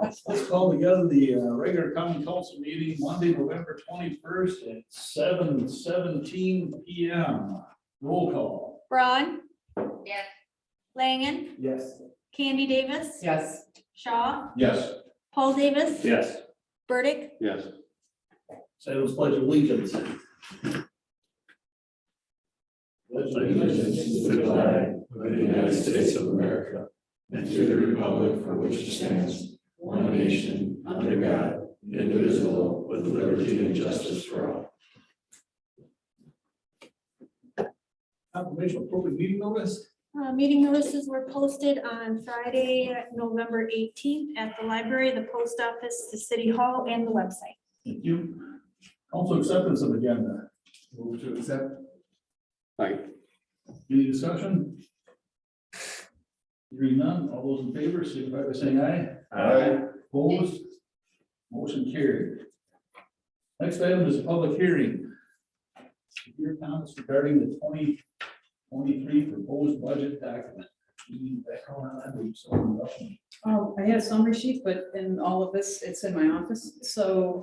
Let's call together the regular common council meeting Monday, November 21st at 7:17 PM. Roll call. Braun, Yes. Langen, Yes. Candy Davis. Yes. Shaw, Yes. Paul Davis. Yes. Burdick. Yes. Say those pledge of allegiance. Pledge allegiance to the flag of the United States of America and to the republic for which it stands, one nation, under God, indivisible, with liberty and justice for all. Confirmation of appropriate meeting notice. Meeting notices were posted on Friday, November 18th at the library, the post office, the city hall, and the website. Thank you. Also acceptance of agenda. Move to accept. Any discussion? Hearing none, all those in favor, signify by saying aye. Aye. Opposed? Motion carried. Next item is a public hearing. Your comments regarding the 2023 proposed budget document. I had a summary sheet, but in all of this, it's in my office. So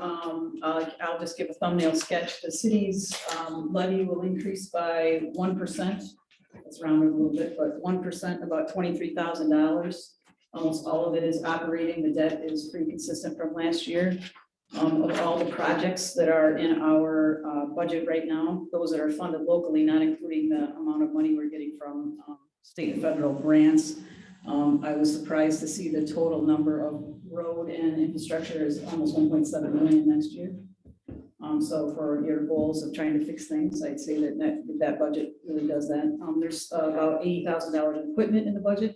I'll just give a thumbnail sketch. The city's levy will increase by 1%. It's rounded a little bit, but 1%, about $23,000. Almost all of it is operating. The debt is pretty consistent from last year. Of all the projects that are in our budget right now, those that are funded locally, not including the amount of money we're getting from state and federal grants. I was surprised to see the total number of road and infrastructure is almost 1.7 million next year. So for your goals of trying to fix things, I'd say that budget really does that. There's about $80,000 in equipment in the budget.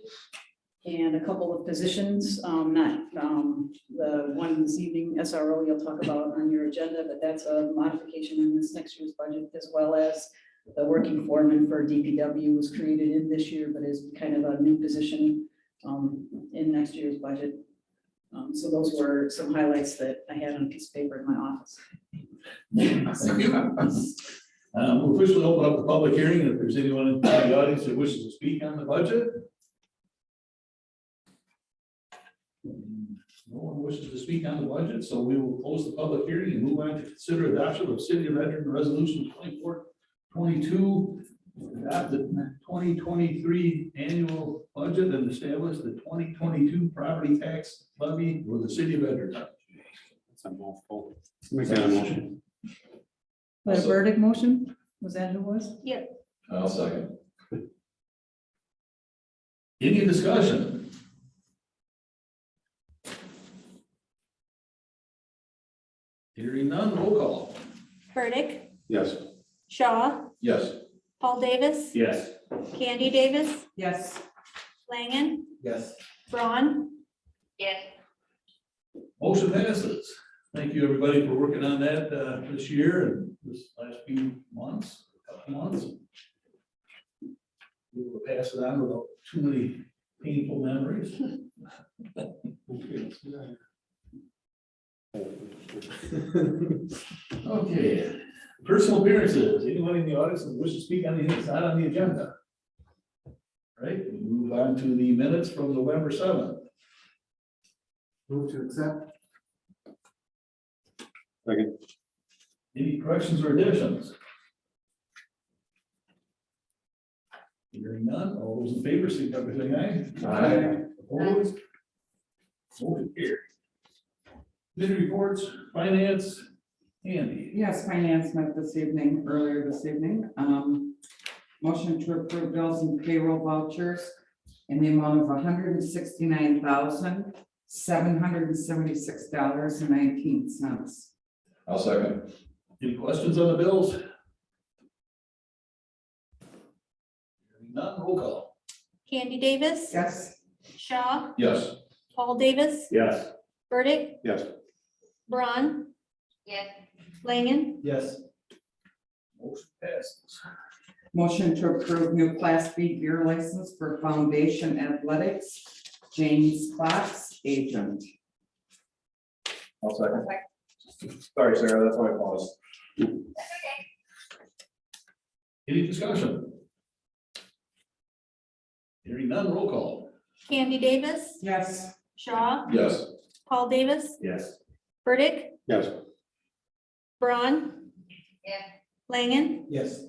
And a couple of positions, not the one this evening, SRO, you'll talk about on your agenda, but that's a modification in this next year's budget, as well as the working foreman for DPW was created in this year, but is kind of a new position in next year's budget. So those were some highlights that I had on a piece of paper in my office. Thank you. We'll officially open up the public hearing. If there's anyone in the audience that wishes to speak on the budget. No one wishes to speak on the budget, so we will close the public hearing and move on to consider adoption of City of Edgerton Resolution 2422. Adopt the 2023 annual budget and establish the 2022 property tax levy for the City of Edgerton. That's a mouthful. Make that a motion. Was a verdict motion? Was that who it was? I'll second. Any discussion? Hearing none, roll call. Burdick, Yes. Shaw, Yes. Paul Davis, Yes. Candy Davis, Yes. Langen, Yes. Braun. Yes. Motion passes. Thank you, everybody, for working on that this year and this last few months, couple months. We will pass it on without too many painful memories. Okay, personal appearances. Anyone in the audience that wishes to speak on anything that's not on the agenda? All right, we move on to the minutes from November 7th. Move to accept. Any corrections or additions? Hearing none, all those in favor, signify by saying aye. Aye. Opposed? Motion carried. Committee reports, finance, Andy. Yes, finance met this evening, earlier this evening. Motion to approve bills and payroll vouchers in the amount of $169,776.19. I'll second. Any questions on the bills? Hearing none, roll call. Candy Davis. Yes. Shaw, Yes. Paul Davis, Yes. Burdick, Yes. Braun, Yes. Langen, Yes. Motion passes. Motion to approve new Class B beer license for Foundation Athletics, James Fox, agent. I'll second. Sorry, Sarah, that's why I paused. That's okay. Any discussion? Hearing none, roll call. Candy Davis, Yes. Shaw, Yes. Paul Davis, Yes. Burdick, Yes. Braun, yes, Langen, Yes.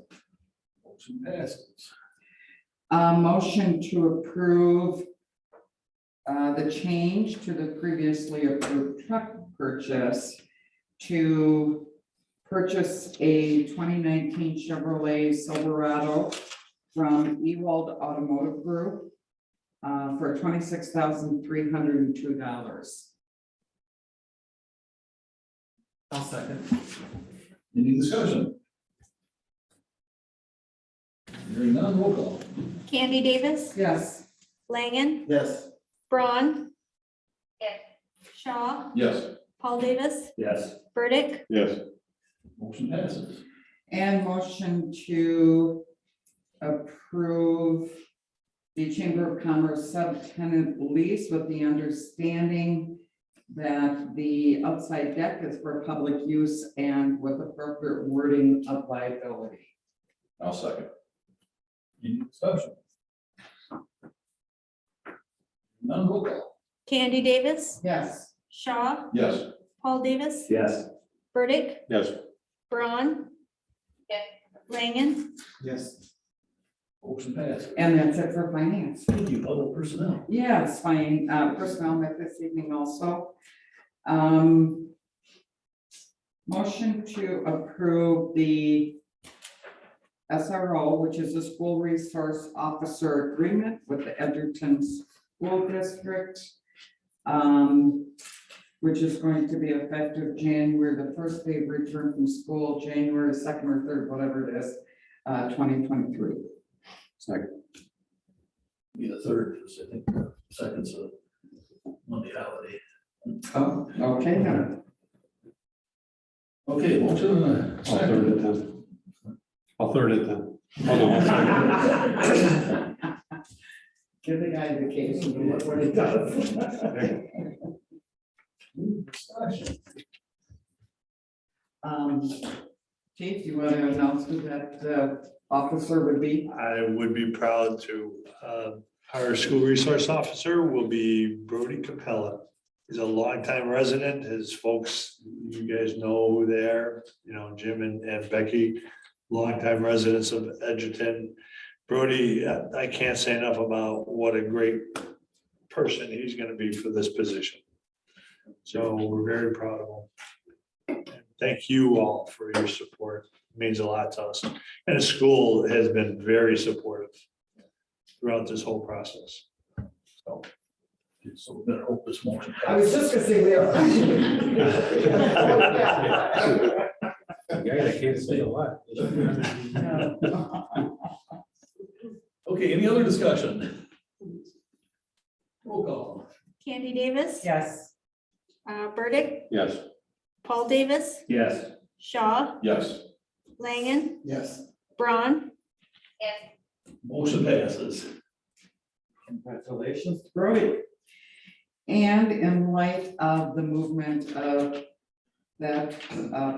Motion passes. Motion to approve the change to the previously approved truck purchase to purchase a 2019 Chevrolet Silverado from Ewald Automotive Group for $26,302. I'll second. Any discussion? Hearing none, roll call. Candy Davis, Yes. Langen, Yes. Braun, yes, Shaw, Yes. Paul Davis, Yes. Burdick, Yes. Motion passes. And motion to approve the Chamber of Commerce subtenant lease with the understanding that the outside deck is for public use and with appropriate wording of liability. I'll second. Any discussion? None, roll call. Candy Davis, Yes. Shaw, Yes. Paul Davis, Yes. Burdick, Yes. Braun, yes, Langen, Yes. Motion passes. And that's it for finance. Thank you, other personnel. Yes, fine, personnel met this evening also. Motion to approve the SRO, which is the School Resource Officer Agreement with the Edgerton School District, which is going to be effective January, the first day of return from school, January 2nd or 3rd, whatever it is, 2023. Second. Be the third, I think, second's a Monday holiday. Oh, okay, then. Okay, motion and a second. then. I'll third it then. Oh, no, I'll second. Give the guy vacation to look what he does. Discussion. Chief, you want to announce who that officer would be? I would be proud to, our school resource officer will be Brody Capella. He's a longtime resident, his folks, you guys know who they are, you know, Jim and Becky, longtime residents of Edgerton. Brody, I can't say enough about what a great person he's gonna be for this position. So we're very proud of him. And thank you all for your support, it means a lot to us. And the school has been very supportive throughout this whole process. So. So we better hope this motion. I was just gonna say we are. Yeah, I can't say a lot. Okay, any other discussion? Roll call. Candy Davis, Yes. Burdick, Yes. Paul Davis, Yes. Shaw, Yes. Langen, Yes. Braun, yes, Motion passes. Congratulations, Brody. And in light of the movement of that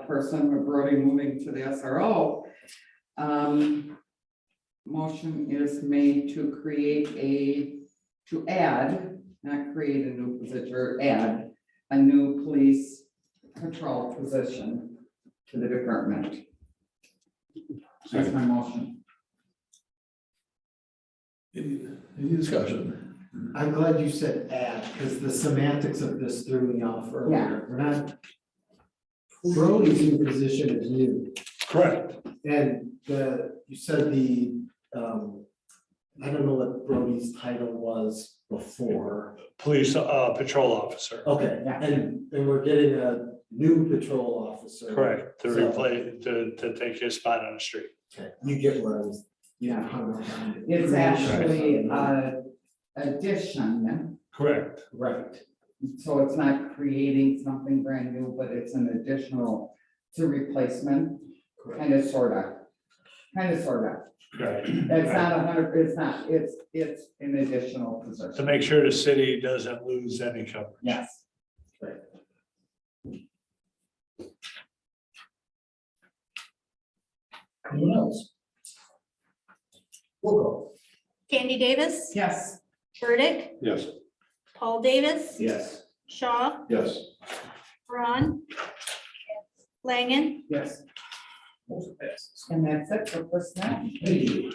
person, with Brody moving to the SRO, motion is made to add, not create a new position, or add a new police patrol position to the department. That's my motion. Any discussion? I'm glad you said add, because the semantics of this threw me off Yeah. earlier. We're not. Brody's new position is new, Correct. and you said I don't know what Brody's title was before. Police patrol officer, Okay, Yeah. and we're getting a new patrol officer. correct, to So- replace, to take his spot on the street. Okay, you get where I was. Hung up on. It's actually addition, Correct. Right, so it's not creating something brand new, but it's an additional, it's a replacement, correct. kind of, sorta. Right. It's not 100, it's an additional To position. make sure the city doesn't lose any coverage. Yes. Anyone else? Roll call. Candy Davis, Yes. Burdick, Yes. Paul Davis, Yes. Shaw, Yes. Braun, Langen, Yes. Motion passes. And that's it for personnel. Thank you.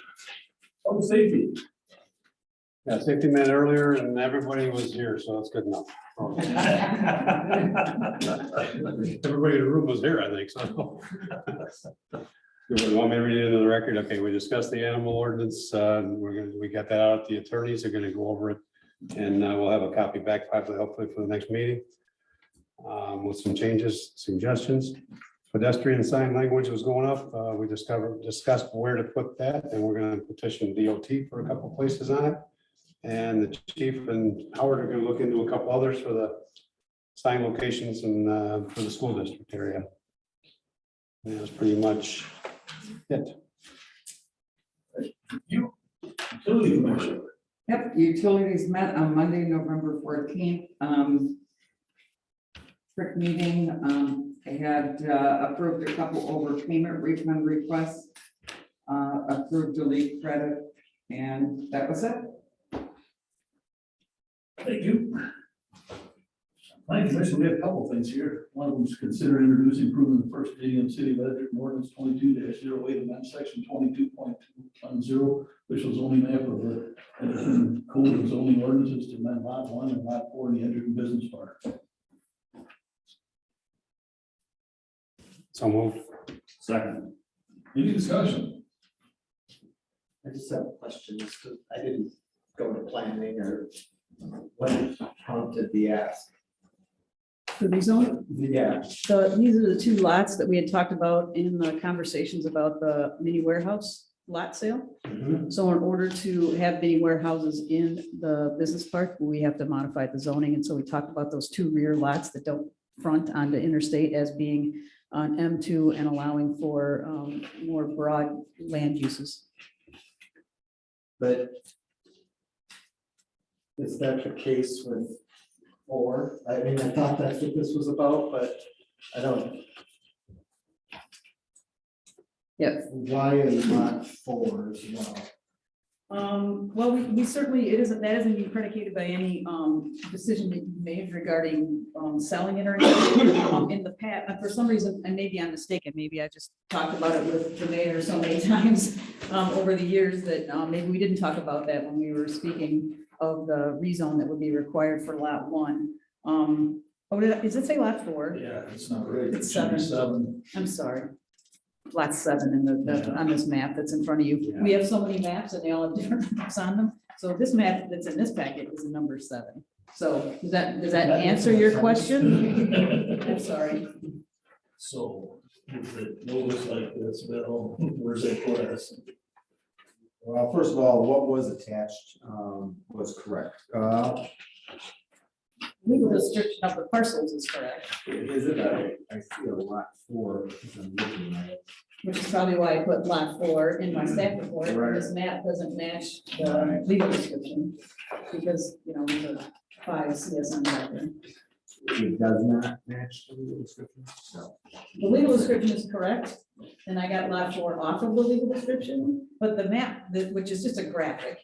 Public safety. Yeah, safety met earlier and everybody was here, so that's good enough. Everybody in the room was here, I think, so. You want me to read it into the record? Okay, we discussed the animal ordinance, we got that out, the attorneys are gonna go over it. And we'll have a copy back probably hopefully for the next meeting. With some changes, suggestions. Pedestrian sign language was going up, we discussed where to put that, and we're gonna petition DOT for a couple places on it. And the chief and Howard are gonna look into a couple others for the sign locations and for the school district area. And that's pretty much it. Utility commission. Yep, utilities met on Monday, November 14th. Quick meeting, I had approved a couple overpayment refund requests, approved delete credit, and that was it. Thank you. Planning commission, we have a couple of things here. One of them is consider introducing improving the first reading of city ledger ordinance 22-08 amend section 22.210, which was only map of the Edgerton code of zoning ordinances to amend lot 1 and lot 4 in the Edgerton business park. So moved. Second. Any discussion? I just have questions, because I didn't go to planning or what prompted the ask. For rezone, Yeah, these are the two lots that we had talked about in the conversations about the mini warehouse lot sale. So in order to have mini warehouses in the business park, we have to modify the zoning. And so we talked about those two rear lots that don't front onto interstate as being on M2 and allowing for more broad land uses. but is that the case with 4? I mean, I thought that's what this was about, but I don't. Yep. Why is not 4 as well? Well, we certainly, that isn't being predicated by any decision that you made regarding selling it or anything. In the past, for some reason, and maybe I'm mistaken, maybe I just talked about it with the mayor so many times over the years that maybe we didn't talk about that when we were speaking of the rezone that would be required for lot 1. Does it say lot 4? Yeah, it's not right. It's It should be 7. I'm sorry. Lot 7 in on this map that's in front of you. Yeah. We have so many maps and they all have different numbers on them. So this map that's in this packet is number 7. So does that answer your question? I'm sorry. So, if it goes like this, Bill, where's it put us? Well, first of all, what was attached was correct. Legal description of the parcels is correct, Is it? I see a lot 4. Because I'm looking at it. which is probably why I put lot 4 in my staff report. Right. This map doesn't match the legal description because, there's a 5 CSM right there. It does not match the legal description. No. The legal description is correct, and I got lot 4 off of the legal description, but the map, which is just a graphic,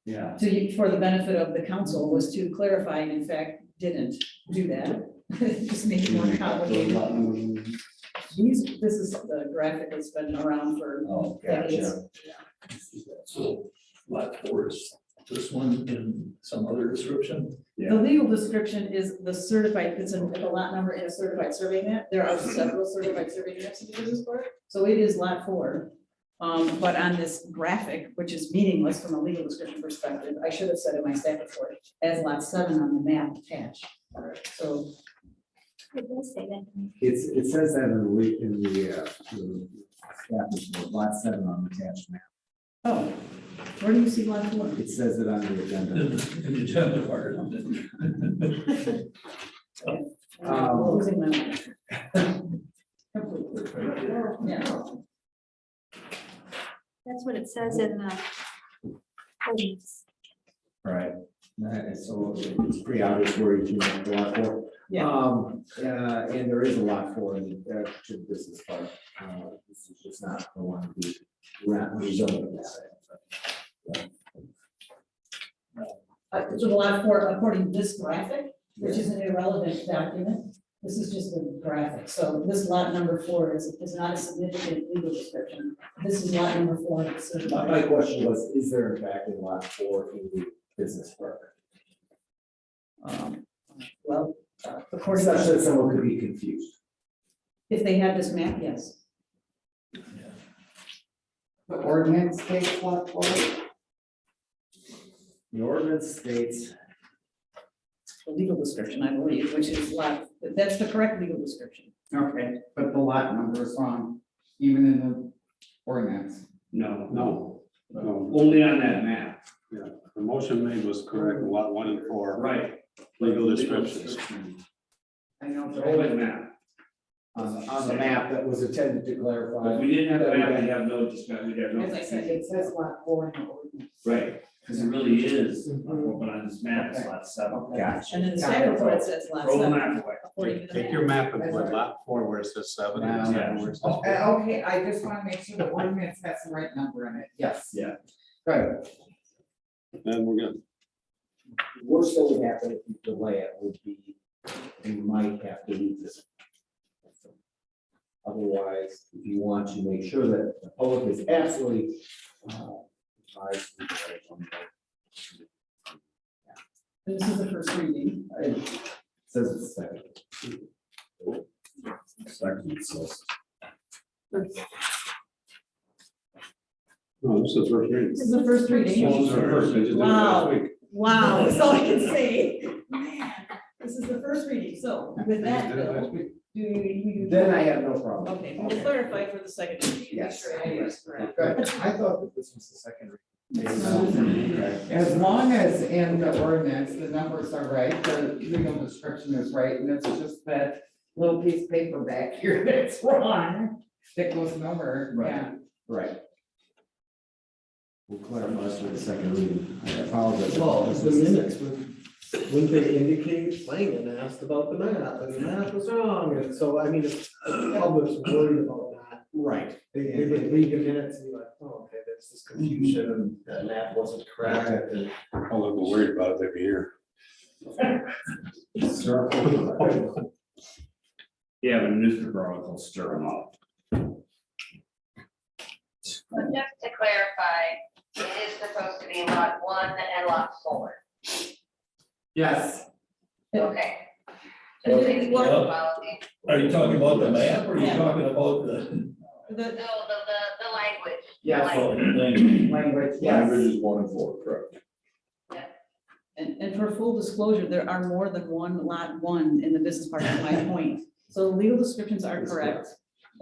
Yeah. for the benefit of the council, was to clarify, and in fact, didn't do that. Just made it more complicated. This is the graphic that's been around for Oh, decades. gotcha. So, lot 4 is this one in some other description? The legal description is the certified, it's a lot number in a certified survey map. There are several certified survey maps in the business park, so it is lot 4. But on this graphic, which is meaningless from a legal description perspective, I should have said in my staff report, as lot 7 on the map attached. So It does say that. It says that in the staff report, lot 7 on the attached map. oh, where do you see lot 4? It says it on the In agenda. the agenda part. Losing my mind. Completely. Yeah. That's what it says in the ordinance. Right. So it's pretty obvious where you can go lot 4. Yeah. And there is a lot 4 in the business park. This is just not the one we're not rezoning that. So the lot 4, according to this graphic, which is an irrelevant document. This is just a graphic. So this lot number 4 is not a significant legal description. This is lot number 4. It's a- My question was, is there in fact a lot 4 in the business park? Well, according Such that to, someone could be confused. if they had this map, yes. The ordinance states lot 4. The ordinance states, The legal description, I believe, which is lot, that's the correct legal description. Okay, but the lot number is wrong, even in the ordinance. No, no, Only on that map. yeah, the motion made was correct, lot 1 and 4. Right. Legal descriptions. I know, The whole map. on the map that was intended to clarify. If we didn't have the map, we'd have no discussion, we'd have no. As I said, It says lot 4 in the ordinance. Right, because it really is, but on this map, it's lot 7. Gotcha. And then the staff report says lot Throw the 7. map away. according to the Take map. your map and put lot 4 where it says 7. and Now- 7 where it says four. Okay, I just want to make sure the ordinance has the right number in it, yes. Yeah. Good. Then we're good. Worst that would happen if you delay it would be, you might have to leave this. Otherwise, if you want to make sure that the public is absolutely, advised, And this is the first reading. it says it's second. Second, it says. No, this is the first reading. This is the first reading. This is the first, I just did it Wow. last week. Wow, that's all I can say. Man, this is the first reading, so with I that, just did it last Bill, week. do you? Then I have no problem. Okay, we'll clarify for the second reading. make Yes. sure I was correct. Good. I thought that this was the second. reading. As long as in the ordinance, the numbers are right, the legal description is right, and it's just that little piece of paper back here that's wrong, that goes nowhere, Right. yeah. Right. We'll clarify this for the second reading. I apologize. Well, the minutes, when they indicate Langen asked about the map, and the map was wrong, and so, I mean, if the public's worried about that, Right. they would read the minutes and be like, oh, okay, there's this confusion, and the map wasn't correct, and. I'll look worried about it every year. Yeah, but a newspaper article stir them up. So just to clarify, it is supposed to be lot 1 and lot 4. Yes. Okay. Just making sure the policy. Are you talking about the map or are you Yeah. talking about the? No, the language. Yes. Language. Language, yes. is 1 and 4, correct? And for full disclosure, there are more than one lot 1 in the business park, is my point. So the legal descriptions are That's correct.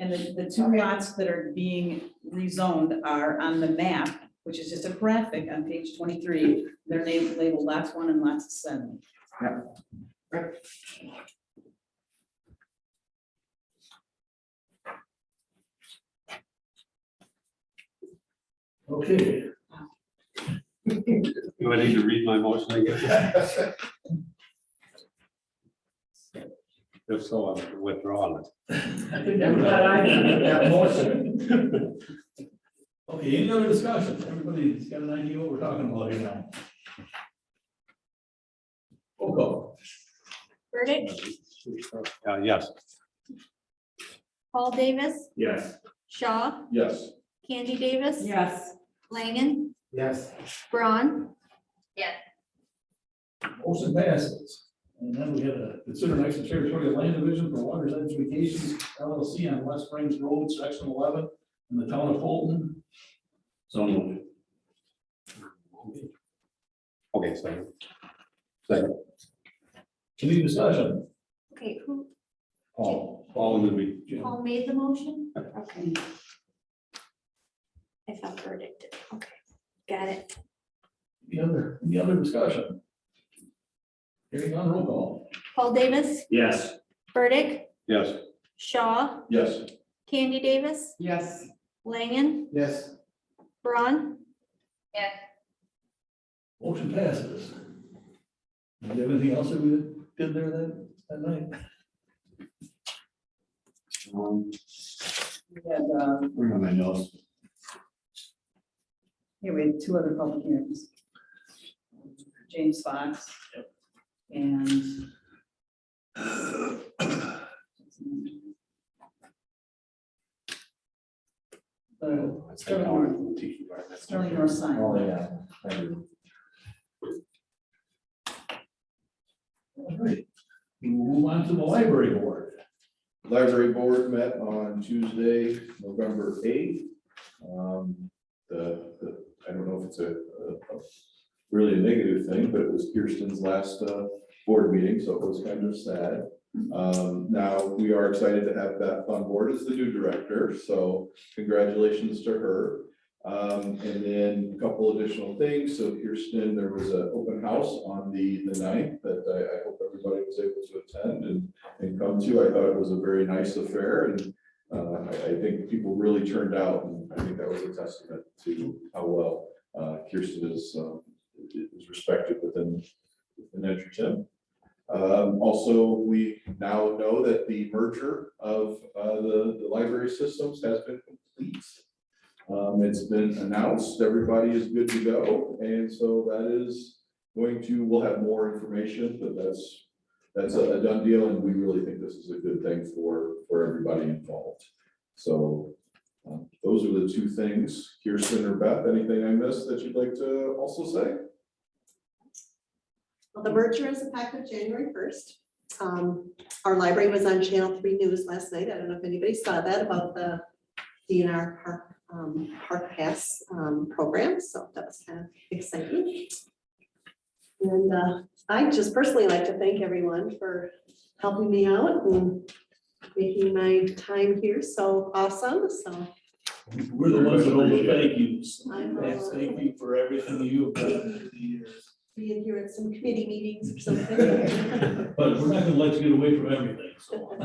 And the two lots that are being rezoned are on the map, which is just a graphic on page 23. They're labeled lots 1 and lots 7. Okay. Do I need to read my motion again? If so, I'm withdrawing it. I think that motion. Okay, any other discussion? Everybody's got an idea what we're talking about here now. Roll call. Burdick, Yes. Paul Davis, Yes. Shaw, Yes. Candy Davis. Yes. Langen, Yes. Braun, Yes. Motion passes. And then we have a consider next territorial land division for Waters Edge Vacations LLC on West Springs Road, section 11, in the town of Fulton. So moved. Okay, second. Second. Any discussion? okay, who, All in the week. Paul made the motion? Okay. I thought Burdick did, okay, got it. Any other discussion? Hearing on roll call. Paul Davis, Yes. Burdick, Yes. Shaw, Yes. Candy Davis, Yes. Langen, Yes. Braun, Yes. Motion passes. Do you have anything else that we did there that night? We had, Where are my notes? here we had 2 other public hearings. James Fox and Sterling North sign. Oh, yeah. I do. All right, we will move on to the library board. Library board met on Tuesday, November 8th. I don't know if it's a really a negative thing, but it was Kirsten's last board meeting, so it was kind of sad. Now, we are excited to have Beth on board as the new director, so congratulations to her. And then a couple additional things. So Kirsten, there was an open house on the 9th that I hope everybody was able to attend and come to. I thought it was a very nice affair, and I think people really turned out, and I think that was a testament to how well Kirsten is respected within Edgerton. Also, we now know that the merger of the library systems has been complete. It's been announced, everybody is good to go, and so that is we'll have more information, but that's a done deal, and we really think this is a good thing for everybody involved. So those are the two things. Kirsten or Beth, anything I missed that you'd like to also say? Well, the merger is effective January 1st. Our library was on Channel 3 News last night. I don't know if anybody saw that about the DNR Park Pass program, so that was kind of exciting. And I just personally like to thank everyone for helping me out and making my time here so awesome, so. We're the ones that owe the thank yous. I know. Thank you for everything you have done over the years. Being here at some committee meetings or something. But we're not gonna let you get away from everything, so.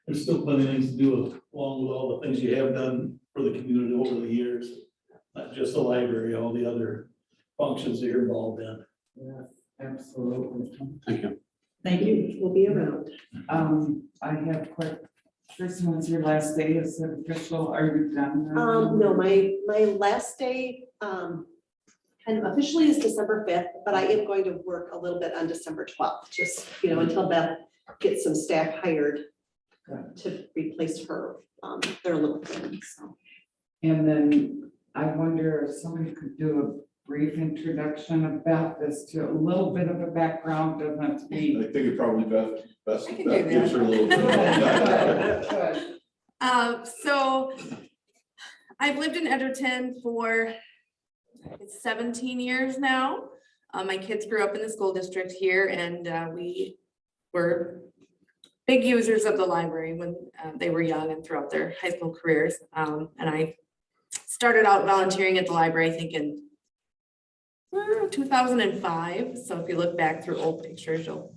There's still plenty of things to do along with all the things you have done for the community over the years. Not just the library, all the other functions that you're involved in. Yes, absolutely. Thank you. Thank you. We'll be around. I have quick, Kirsten, when's your last day? Is it official? Are you done? now? No, my last day, kind of officially is December 5th, but I am going to work a little bit on December 12th, just, until Beth gets some staff hired to replace her. They're a little thin, so. And then I wonder if somebody could do a brief introduction of Beth as to a little bit of a background, doesn't have to I be. think it probably best I can do Beth gives her a little. Good. So I've lived in Edgerton for 17 years now. My kids grew up in the school district here, and we were big users of the library when they were young and throughout their high school careers. And I started out volunteering at the library, I think in 2005. So if you look back through old pictures, you'll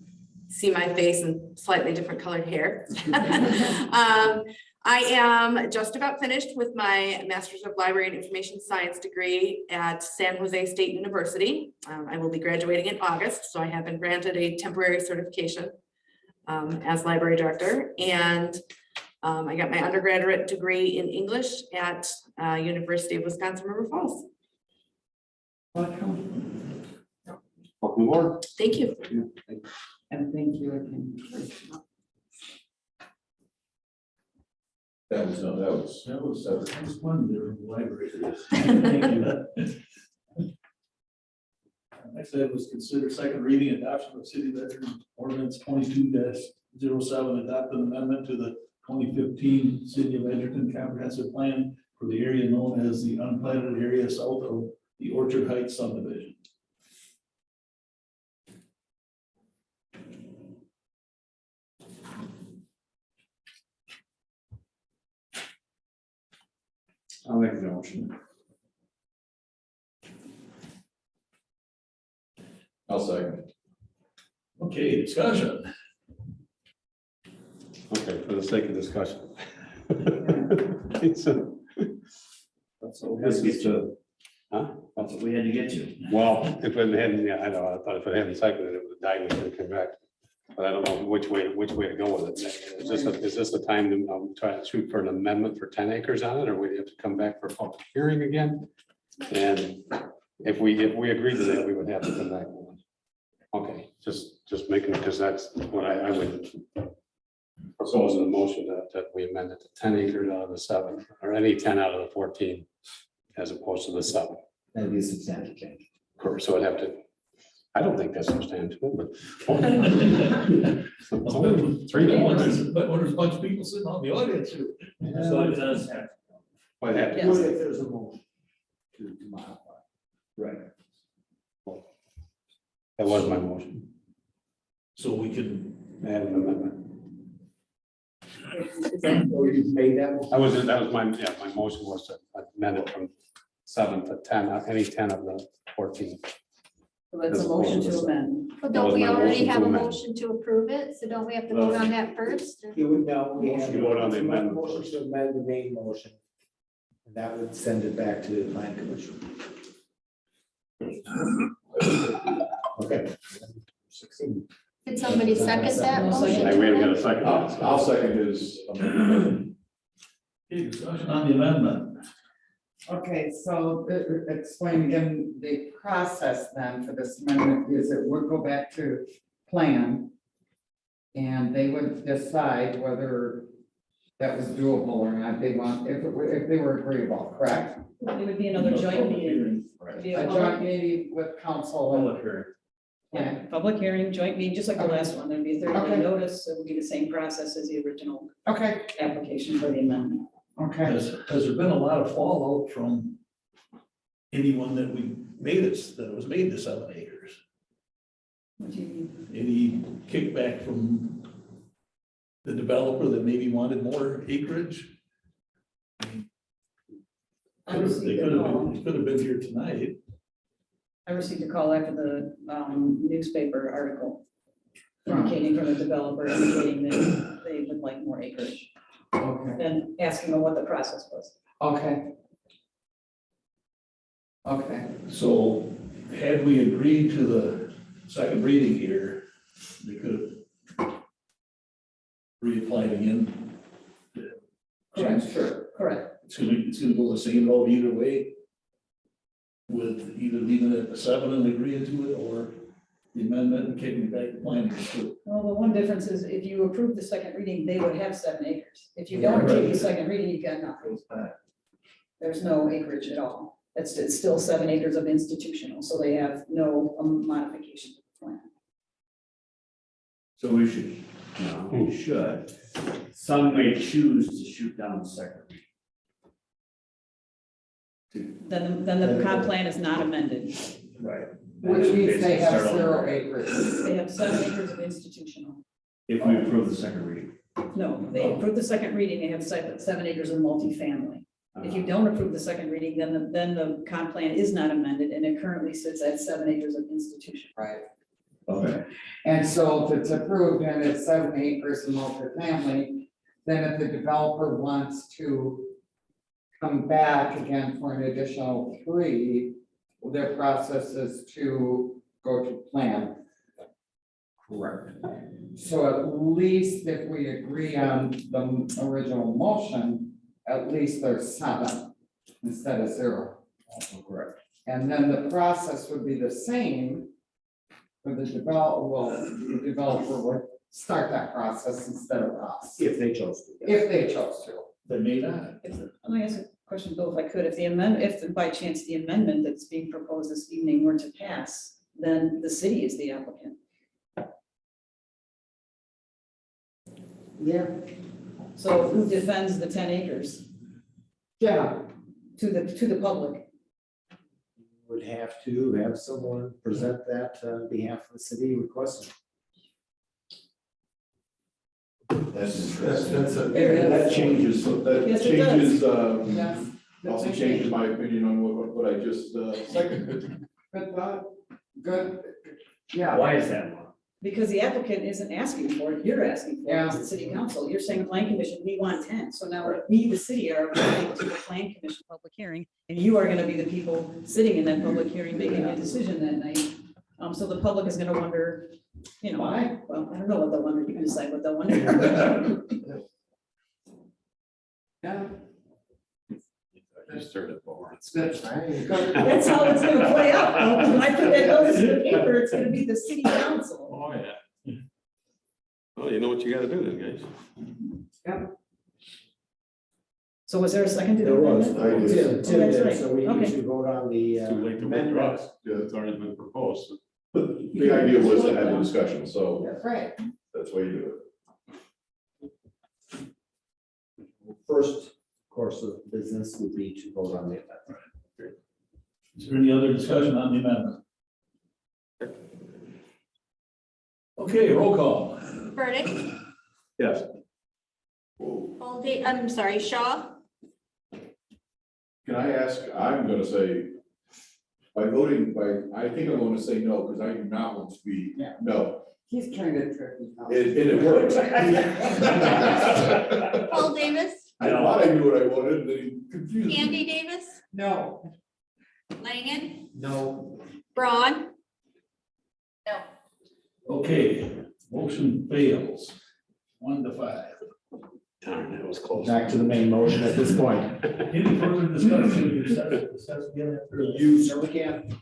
see my face and slightly different colored hair. I am just about finished with my Master's of Library and Information Science degree at San Jose State University. I will be graduating in August, so I have been granted a temporary certification as library director. And I got my undergraduate degree in English at University of Wisconsin River Falls. Welcome, Welcome aboard. Thank you. and thank you again. That was fun there in the library. Thank you. Next item was consider second reading adoption of city veteran ordinance 22-07, adopt an amendment to the 2015 City of Edgerton Comprehensive Plan for the area known as the unplatted area south of the Orchard Heights subdivision. I'll make the motion. I'll second. Okay, discussion. Okay, for the sake of discussion. So, That's what we had to get to. huh? That's what we had to get to. Well, if it hadn't, yeah, I know, I thought if it hadn't seconded, it would have died when it came back. But I don't know which way to go with it. Is this the time to try to shoot for an amendment for 10 acres on it, or we have to come back for a public hearing again? And if we agree to that, we would have to come back. Okay, just just making, because that's what I would propose in the motion that we amend it to 10 acres out of the 7, or any 10 out of the 14, as opposed to the 7. That'd be a substantial change. Of course, so I'd have to, I don't think that's substantial, but. When there's a bunch of people sitting on the audience. So it does have. Well, I'd have to- What if there's a motion to modify? Right. That was my motion. So we can, Add an amendment. Or you've made that motion? That was my motion was to amend it from 7 to 10, any 10 of the 14. So that's a motion to amend. But That don't was we my already motion have to a amend. motion to approve it? So don't we have to vote on that first? or- You would know, we have. You vote on the amendment Motion first. to amend the main motion. And that would send it back to the plan commission. Okay. 16. Did somebody second that No, motion? second. Hey, we haven't got a second. I'll second his amendment. okay, discussion on the amendment. Okay, so explain again the process then for this amendment is it would go back to plan. And they would decide whether that was doable or not, they want, if they were agreeable, correct? It would be another joint meeting. It'd be A joint meeting with council and. Yeah, public hearing, joint meeting, just like the last one. There'd be a 30-day Okay. notice. It would be the same process as the original Okay, application for the amendment. okay. Has there been a lot of fallout from anyone that we made it, that it was made to 7 acres? What do you mean? Any kickback from the developer that maybe wanted more acreage? I received a call. They could have been here tonight. I received a call after the newspaper article indicating from the developer indicating that they would like more acreage Okay, and asking them what the process was. okay. Okay, So had we agreed to the second reading here, they could have reapplied again. Correct, sure, correct. It's gonna go the same road either way. With either leaving it at the 7 and agreeing to it, or the amendment and kicking it back to planning. So Well, the one difference is if you approve the second reading, they would have 7 acres. If you don't approve the second reading, you got nothing. There's no acreage at all. It's still 7 acres of institutional, so they have no modification to the plan. So we should, we should, some may choose to shoot down the second. Then the comp plan is not amended. Right. which means they have 0 acres. They have 7 acres of institutional. If we approve the second reading. No, they approve the second reading, they have 7 acres of multifamily. If you don't approve the second reading, then the comp plan is not amended, and it currently sits at 7 acres of institution. Right. Okay. And so if it's approved and it's 7 acres of multifamily, then if the developer wants to come back again for an additional 3, their process is to go to plan. Correct. So at least if we agree on the original motion, at least there's 7 instead of 0. Also correct. And then the process would be the same for the developer would start that process instead of us, If they chose to. if they chose to. they may not. Let me ask a question, Bill, if I could, if by chance the amendment that's being proposed this evening were to pass, then the city is the applicant. Yeah. So who defends the 10 acres Yeah, to the public? Would have to have someone present that on behalf of the city requesting. That's That changes, that Yes, it does. changes, yes. also changes my opinion on what I just seconded. Good thought, good, yeah. Why is that, Mark? Because the applicant isn't asking for it, you're asking for it, Yeah. as the city council, you're saying plan commission, we want 10, so now we, the city, are going to the plan commission public hearing, and you are gonna be the people sitting in that public hearing, making a decision that night. So the public is gonna wonder, Why? well, I don't know what they'll wonder, you can decide what they'll wonder. Yeah, I just heard it before. It's good. That's how it's gonna play out. When I put that notice in the paper, it's gonna be the city council. Oh, yeah. Well, you know what you gotta do then, guys. So was there a second to that? There was. amendment? Tim That's did, right. so we need Okay. to vote on the. Too late to withdraw. Yeah, it's already been proposed. The idea was to have the discussion, so That's right. that's why you do it. First course of business would be to vote on the amendment. Is there any other discussion on the amendment? Okay, roll call. Burdick, Yes. I'm sorry, Shaw, Can I ask, I'm gonna say, by voting, I think I'm gonna say no, because I do not want to be, no. He's trying to trick me. out. It worked. Paul Davis, I thought I knew what I wanted, and then he confused me. Andy Davis, No. Langen, No. Braun, No, Okay, motion fails. 1 to 5. Darn, that was close. Back to the main motion at this point. Any further discussion? Discuss again after You certainly can.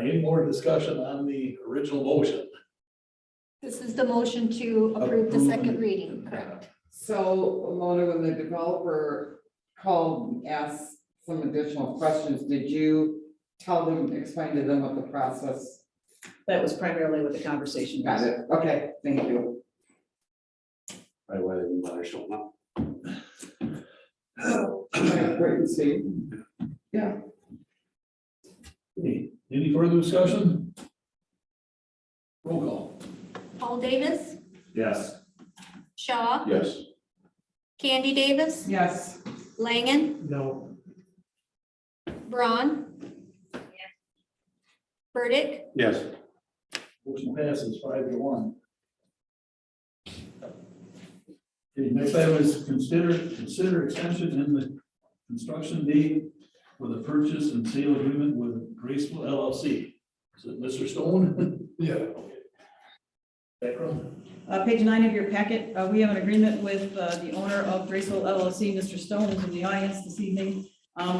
any more discussion on the original motion? this is the motion to approve the second reading, correct? So, Mona, when the developer called, and asked some additional questions, did you tell them, explain to them what the process? That was primarily what the conversation was. Got it, okay, thank you. Right, why didn't let her show up? Wait and see. Yeah. Any further discussion? Roll call. Paul Davis, Yes. Shaw, Yes. Candy Davis, Yes. Langen, No. Braun. Burdick, Yes. Motion passes 5 to 1. Okay, next item is consider extension in the construction date for the purchase and sale agreement with Graceful LLC. Is it Mr. Stone? Yeah. Background? Page 9 of your packet, we have an agreement with the owner of Graceville LLC, Mr. Stone, is in the audience this evening.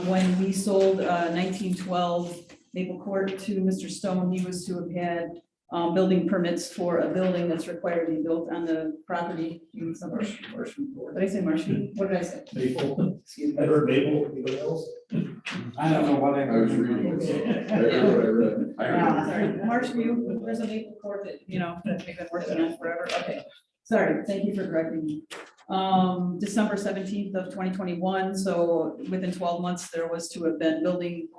When we sold 1912 Maple Court to Mr. Stone, he was to have had building permits for a building that's required to be built on the property. Did I say Marshfield? What did I say? Maple. Excuse I me. heard Maple. Anybody else? I don't know what I. I was reading it. I heard what I read. Sorry, Marshview, there's a Maple Court that, that we've been working on forever. Okay, sorry, thank you for correcting me. December 17th of 2021, so within 12 months, there was to have been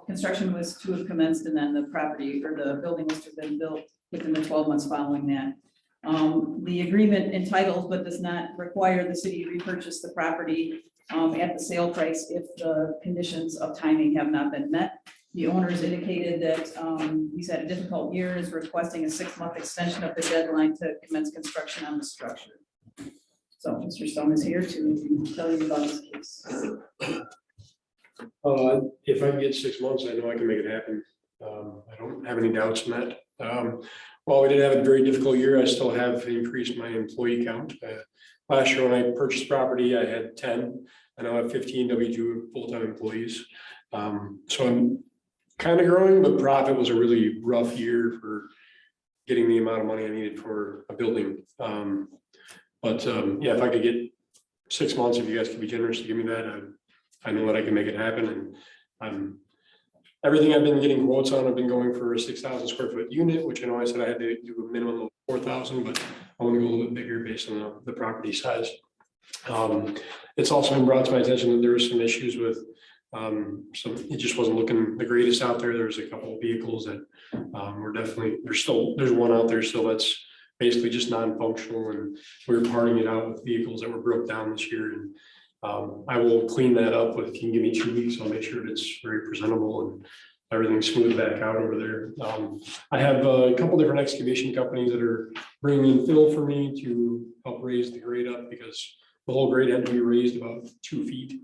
construction was to have commenced, and then the property or the building was to have been built within the 12 months following that. The agreement entitles but does not require the city to repurchase the property at the sale price if the conditions of timing have not been met. The owners indicated that he's had a difficult year, is requesting a 6-month extension of the deadline to commence construction on the structure. So Mr. Stone is here to tell you about his case. If I can get 6 months, I know I can make it happen. I don't have any doubts in that. While we did have a very difficult year, I still have increased my employee count. Last year, when I purchased property, I had 10. I now have 15 W2 full-time employees. So I'm kind of growing, but profit was a really rough year for getting the amount of money I needed for a building. Yeah, if I could get 6 months, if you guys could be generous to give me that, I know that I can make it happen. And everything I've been getting quotes on, I've been going for a 6,000 square foot unit, which I know I said I had to do a minimum of 4,000, but I want to go a little bit bigger based on the property size. It's also been brought to my attention that there was some issues with it just wasn't looking the greatest out there. There's a couple of vehicles that were definitely, there's one out there still that's basically just non-functional, and we were parting it out with vehicles that were broke down this year. And I will clean that up, but if you can give me 2 weeks, I'll make sure it's very presentable and everything's smoothed back out over there. I have a couple different excavation companies that are bringing in fill for me to help raise the grade up, because the whole grade had to be raised about 2 feet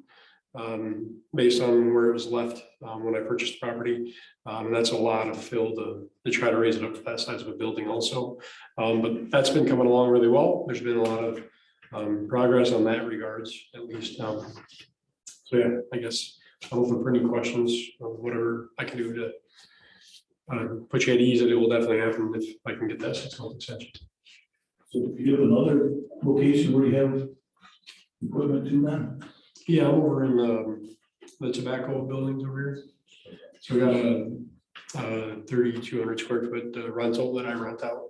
based on where it was left when I purchased the property. And that's a lot of fill to try to raise it up for that size of a building also. But that's been coming along really well. There's been a lot of progress on that regards, at least. So yeah, I guess I'm open for any questions, or whatever I can do to put you at ease, that it will definitely happen if I can get that 6-month extension. So if you have another location where you have equipment to then? Yeah, I'm over in the tobacco buildings over here. So we got a 3,200 square foot rental that I rent out.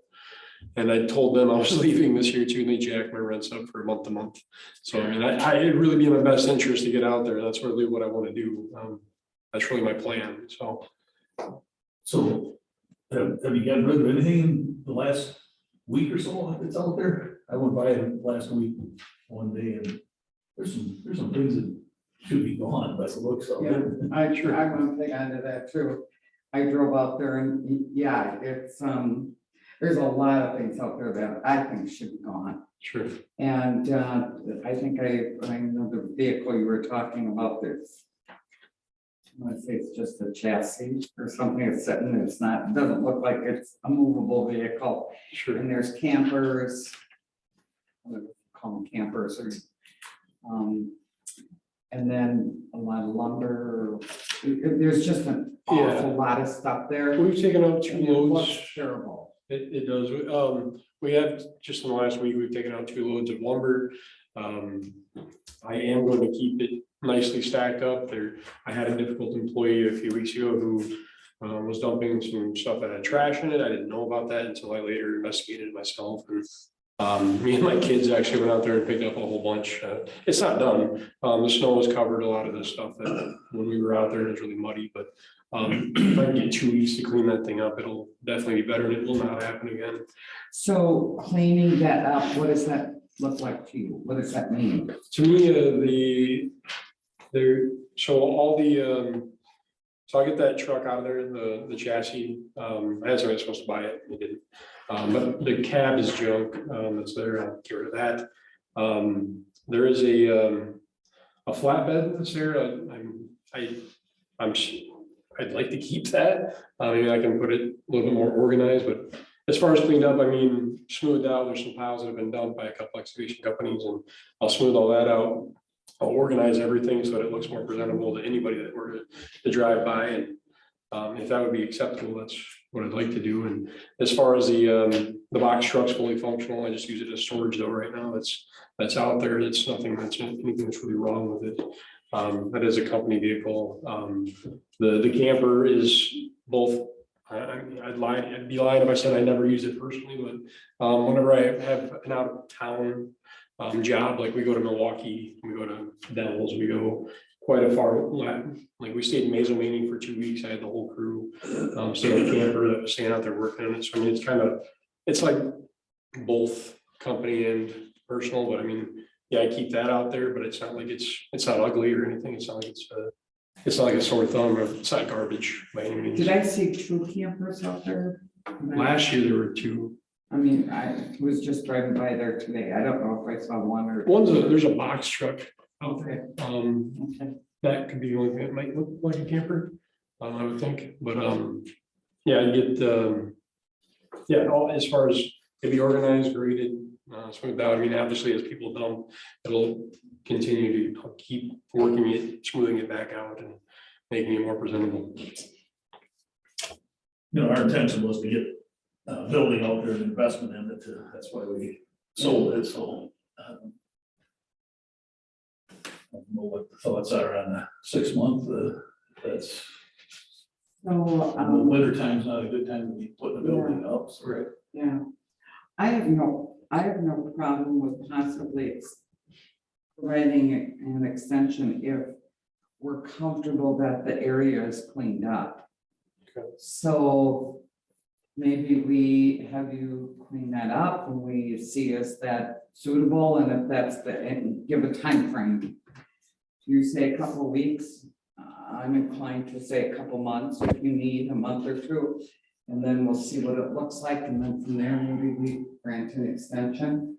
And I told them I was leaving this year too, and they jacked my rents up for month to month. So I mean, it'd really be in my best interest to get out there. That's really what I want to do. That's really my plan, so. So have you gotten rid of anything in the last week or so that's out there? I went by it last week, one day, and there's some things that should be gone by the looks of Yeah, it. I want to take on to that too. I drove out there and, yeah, it's, there's a lot of things out there that I think should be gone. Sure. And, I think I know the vehicle you were talking about, there's, I want to say it's just a chassis or something that's sitting, it's not, it doesn't look like it's a movable vehicle. Sure. And there's campers, what do you call them, campers or, and then a lot of lumber. There's just an awful lot of stuff there. We've taken out 2 and it looks loads. terrible. It does. We have, just in the last week, we've taken out 2 loads of lumber. I am going to keep it nicely stacked up there. I had a difficult employee a few weeks ago who was dumping some stuff that had trash in it. I didn't know about that until I later investigated myself. And me and my kids actually went out there and picked up a whole bunch. It's not done. The snow has covered a lot of this stuff that when we were out there, it was really muddy, but if I can get 2 weeks to clean that thing up, it'll definitely be better and it will not happen again. So cleaning that up, what does that look like to you? What does that mean? To me, so all the, so I get that truck out of there, the chassis, I had somebody supposed to buy it, and they didn't. But the cab is junk, that's there, I'll get rid of that. There is a flatbed that's there, I'd like to keep that. Maybe I can put it a little bit more organized, but as far as cleaned up, I mean, smoothed out, there's some piles that have been dumped by a couple excavation companies, and I'll smooth all that out. I'll organize everything so that it looks more presentable to anybody that were to drive by, and if that would be acceptable, that's what I'd like to do. And as far as the box truck's fully functional, I just use it as storage though right now. That's out there. It's nothing anything that's really wrong with it. That is a company vehicle. The camper is both. I'd be lying if I said I never use it personally, but whenever I have an out of town job, like we go to Milwaukee, we go to Devils, we go quite a far, like we stayed in Mazomanie for 2 weeks. I had the whole crew stay in a camper that was staying out there working on it. So I mean, it's like both company and personal, but I mean, yeah, I keep that out there, but it's not like it's not ugly or anything. It's not like it's not like a sore thumb, or it's not garbage by any means. Did I see 2 campers out there? Last year there were 2. I mean, I was just driving by there today. I don't know if I saw one or. There's a box truck out there. Okay. That could be the only thing that might look like a camper, I would think, but yeah, I get all as far as to be organized, graded, smoothed out. I mean, obviously, as people dump, it'll continue to keep working it, smoothing it back out and making it more presentable. You know, our intention was to get building out there and investment in it, that's why we sold it, so. I don't know what the thoughts are on the 6 month, that's, So, winter time's not a good time to be putting a building up, so. Right. yeah, I have no problem with possibly providing an extension if we're comfortable that the area is cleaned up. Okay. So maybe we have you clean that up and we see is that suitable, and if that's and give a time frame. You say a couple of weeks, I'm inclined to say a couple months if you need a month or 2. And then we'll see what it looks like, and then from there, maybe we grant an extension.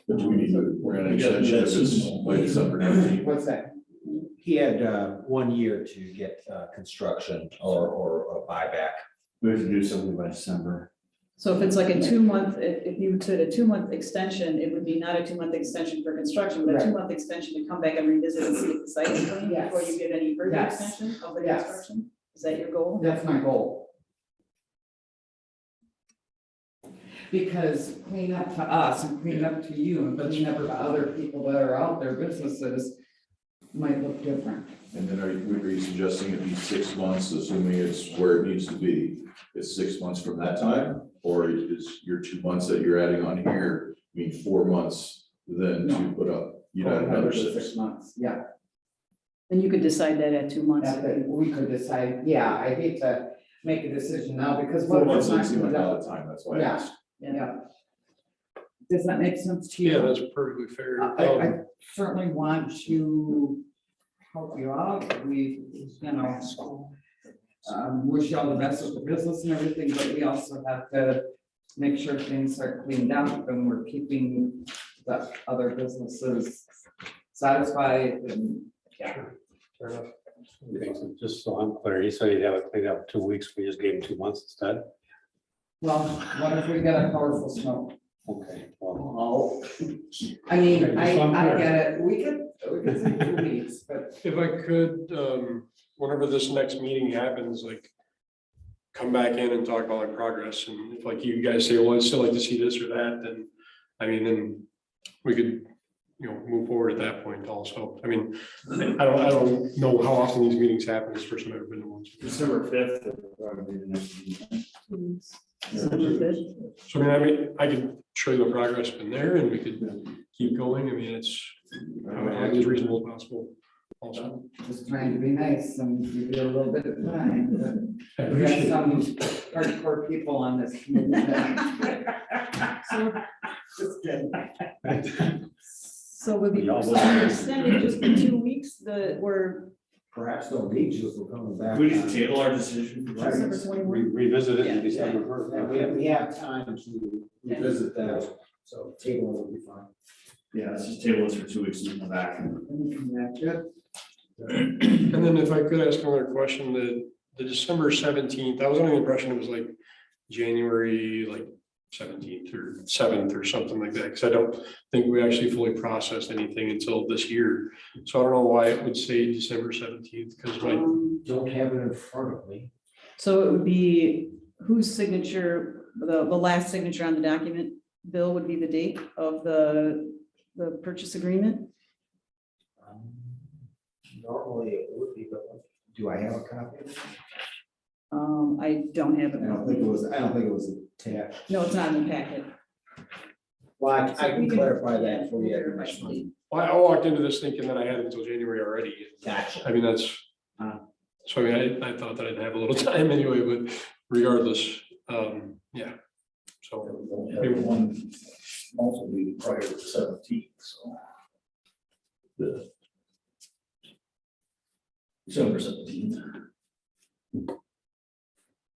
But do we need to, we're gonna extension if it's by December 19th? What's that? He had 1 year to get construction or a buyback. We have to do something by December. So if it's like a 2 month, if you took a 2 month extension, it would be not a 2 month extension for construction, but a Right. 2 month extension to come back and revisit and see if the site is clean before you give any further Yes. extension of the Yes. construction? Is that your goal? That's my goal. Because clean up to us and clean up to you and clean up to other people that are out there, businesses might look different. And then are you suggesting it be 6 months, assuming it's where it needs to be? It's 6 months from that time, or is your 2 months that you're adding on here, mean 4 months then to put up, you know, another 6? 6 months, yeah. And you could decide that at 2 months. We could decide, yeah, I hate to make a decision now because. 4 what months we're doesn't seem like a talking lot of time, that's why I Yeah. asked. Yeah. Does that make sense to you? Yeah, that's perfectly fair. I certainly want to help you out. We, you know, wish you all the best with the business and everything, but we also have to make sure things are cleaned up and we're keeping the other businesses satisfied and, yeah. Fair enough. Okay, so just so I'm clear, he said he'd have it cleaned up 2 weeks, we just gave him 2 months instead? Well, what if we get a powerful snow? Okay, well, Oh, I mean, Okay, just so I'm I clear. get it. We could say 2 weeks, but If I could, whenever this next meeting happens, like, come back in and talk about like progress, and if like you guys say, well, I'd still like to see this or that, then, I mean, then we could, you know, move forward at that point also. I mean, I don't know how often these meetings happen, this first time I've ever been to one. December 5th. Probably the next meeting. So I mean, I could show you the progress been there and we could keep going. I mean, it's as reasonable as possible. Also, just trying to be nice and give you a little bit of time. I But we have appreciate it. some hardcore people on this committee. Just kidding. So we'll be We all so vote. we're extending just for 2 weeks, we're Perhaps they'll need you, we're coming back. We just table our decision. for Right. December we 21. revisit it Yeah. in December first. Yeah, we have time to revisit that, so table will be fine. Yeah, let's just table this for 2 weeks and come back. That's good. And then if I could ask another question, the December 17th, I was under the impression it was like January, like 17th or 7th or something like that, because I don't think we actually fully processed anything until this year. So I don't know why it would say December 17th, because like, Don't have it in front of me. So it would be whose signature, the last signature on the document, Bill, would be the date of the purchase agreement? Normally it would be, but do I have a copy? I don't have it. I don't think it was attached. No, it's not in the packet. Well, I So we can can- clarify yeah, that for you. clarify next the month. date. I walked into this thinking that I had until January already. Gotcha. I mean, that's, so I mean, I thought that I'd have a little time anyway, but regardless, yeah. So. We have one also be prior to the 17th, so. The December 17th.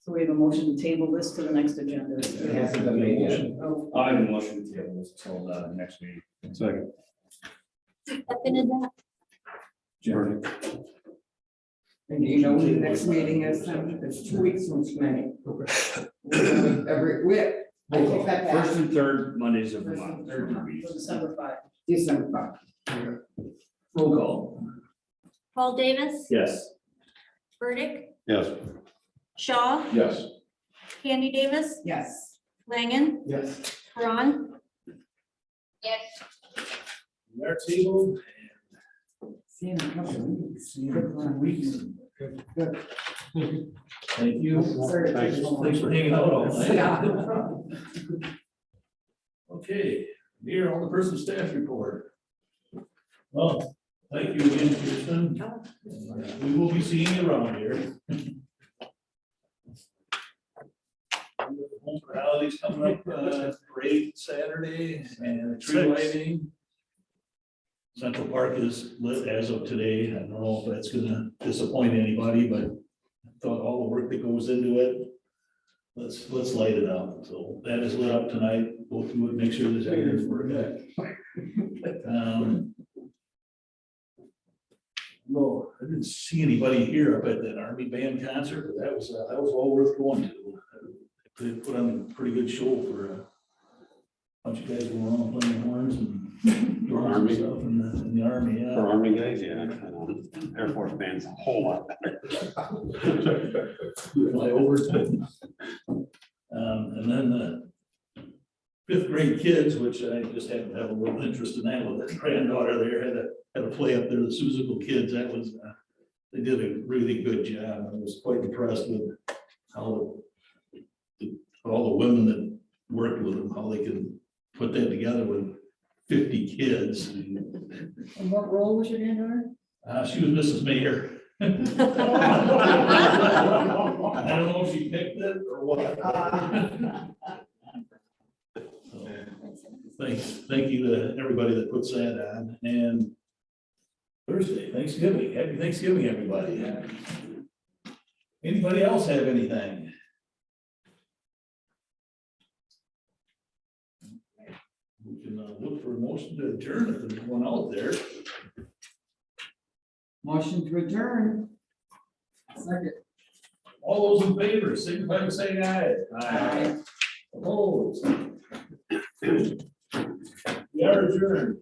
So we have a motion to table this to the next agenda. It hasn't been made yet. Oh, I have a motion to table this until the next meeting. Second. Seconded that. Jeremy. And do you know when the next meeting is? It's 2 weeks from tonight. I take that back. First and third Mondays of the First and month. third month. So December 5. December 5. Roll call. Paul Davis, Yes. Burdick, Yes. Shaw, Yes. Candy Davis, Yes. Langen, Yes. Ron, Yes, We are tabled. See you in a couple of weeks. See you in a couple of weeks. Good. Thank you. Sorry. Thanks for hanging out all night. Yeah. Okay, here on the person staff report. Well, thank you again, Kirsten. We will be seeing you around here. Home for holidays coming up, parade Saturday and tree lighting. Central Park is lit as of today. I don't know if that's gonna disappoint anybody, but I thought all the work that goes into it. Let's light it up. So that is lit up tonight. Go through it, make sure there's everything for it. No, I didn't see anybody here up at that Army band concert, but that was well worth going to. they put on a pretty good show for a bunch of guys going around playing horns and drums and Army. stuff in the army, yeah. For Army guys, yeah, I know. Air Force band's a whole lot better. Fly over. And then the fifth grade kids, which I just happen to have a little interest in that with that granddaughter there, had a play up there, the Suzical kids, that was, they did a really good job. I was quite impressed with how all the women that worked with them, how they can put that together with 50 kids. And what role was your granddaughter? She was Mrs. Mayor. I don't know if she picked it or what. So, thank you to everybody that puts that on. And Thursday, Thanksgiving. Happy Thanksgiving, everybody. Anybody else have anything? We can look for a motion to adjourn if there's one out there. Motion to adjourn. Second. All those in favor, signify by saying aye. Aye. Opposed. We are adjourned.